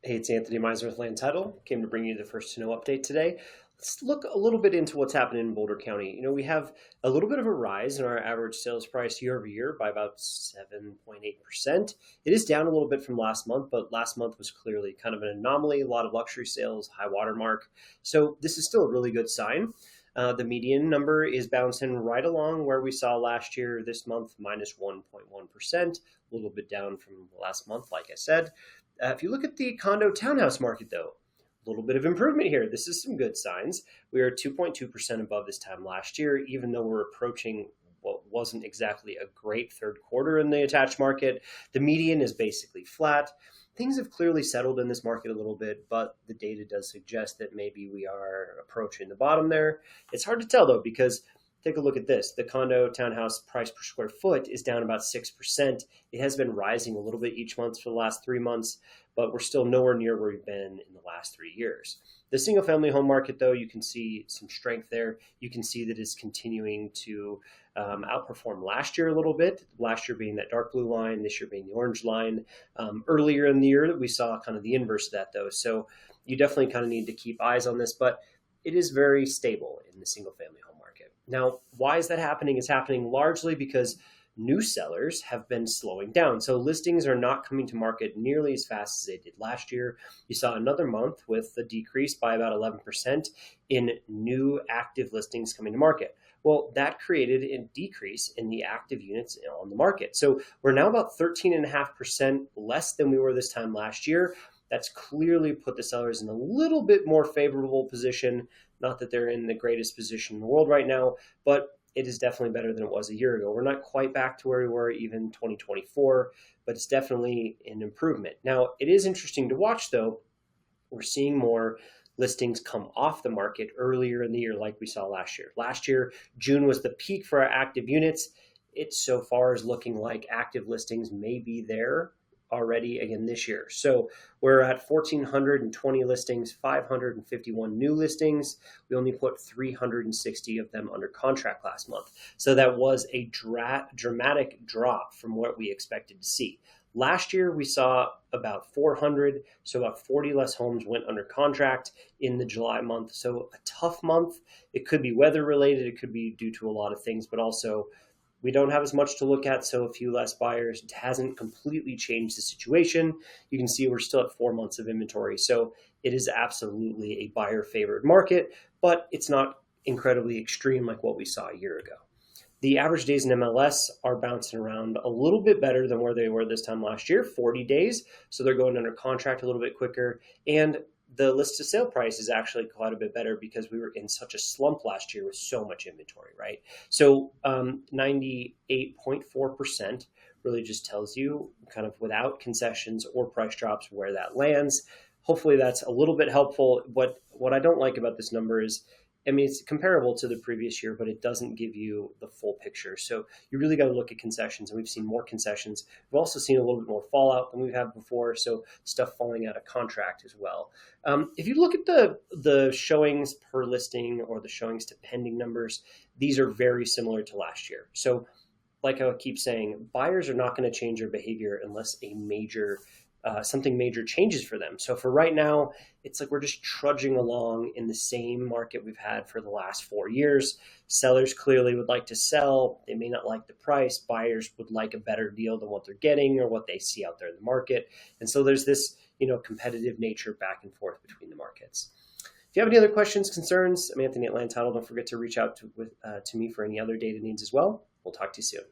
Hey, it's Anthony Miser with Land Title. Came to bring you the first to know update today. Let's look a little bit into what's happening in Boulder County. We have a little bit of a rise in our average sales price year over year by about 7.8%. It is down a little bit from last month, but last month was clearly kind of an anomaly. A lot of luxury sales, high watermark. So this is still a really good sign. The median number is bouncing right along where we saw last year this month, minus 1.1%, a little bit down from last month, like I said. If you look at the condo townhouse market, though, a little bit of improvement here. This is some good signs. We are 2.2% above this time last year, even though we're approaching what wasn't exactly a great third quarter in the attached market. The median is basically flat. Things have clearly settled in this market a little bit, but the data does suggest that maybe we are approaching the bottom there. It's hard to tell, though, because take a look at this. The condo townhouse price per square foot is down about 6%. It has been rising a little bit each month for the last 3 months, but we're still nowhere near where we've been in the last 3 years. The single family home market, though, you can see some strength there. You can see that it's continuing to outperform last year a little bit, last year being that dark blue line, this year being the orange line. Earlier in the year, we saw kind of the inverse of that, though. So you definitely kind of need to keep eyes on this, but it is very stable in the single family home market. Now, why is that happening? It's happening largely because new sellers have been slowing down. So listings are not coming to market nearly as fast as they did last year. You saw another month with a decrease by about 11% in new active listings coming to market. Well, that created a decrease in the active units on the market. So we're now about 13.5% less than we were this time last year. That's clearly put the sellers in a little bit more favorable position. Not that they're in the greatest position in the world right now, but it is definitely better than it was a year ago. We're not quite back to where we were even 2024, but it's definitely an improvement. Now, it is interesting to watch, though. We're seeing more listings come off the market earlier in the year like we saw last year. Last year, June was the peak for our active units. It so far is looking like active listings may be there already again this year. So we're at 1,420 listings, 551 new listings. We only put 360 of them under contract last month. So that was a dramatic drop from what we expected to see. Last year, we saw about 400, so about 40 less homes went under contract in the July month. So a tough month. It could be weather related. It could be due to a lot of things, but also we don't have as much to look at, so a few less buyers. It hasn't completely changed the situation. You can see we're still at 4 months of inventory. So it is absolutely a buyer-favored market, but it's not incredibly extreme like what we saw a year ago. The average days in MLS are bouncing around a little bit better than where they were this time last year, 40 days. So they're going under contract a little bit quicker. And the list to sale price is actually quite a bit better because we were in such a slump last year with so much inventory, right? So 98.4% really just tells you kind of without concessions or price drops where that lands. Hopefully that's a little bit helpful. What I don't like about this number is, I mean, it's comparable to the previous year, but it doesn't give you the full picture. So you really got to look at concessions, and we've seen more concessions. We've also seen a little bit more fallout than we've had before, so stuff falling out of contract as well. If you look at the showings per listing or the showings to pending numbers, these are very similar to last year. So like I keep saying, buyers are not going to change their behavior unless something major changes for them. So for right now, it's like we're just trudging along in the same market we've had for the last 4 years. Sellers clearly would like to sell. They may not like the price. Buyers would like a better deal than what they're getting or what they see out there in the market. And so there's this, competitive nature back and forth between the markets. If you have any other questions, concerns, I'm Anthony at Land Title. Don't forget to reach out to me for any other data needs as well. We'll talk to you soon.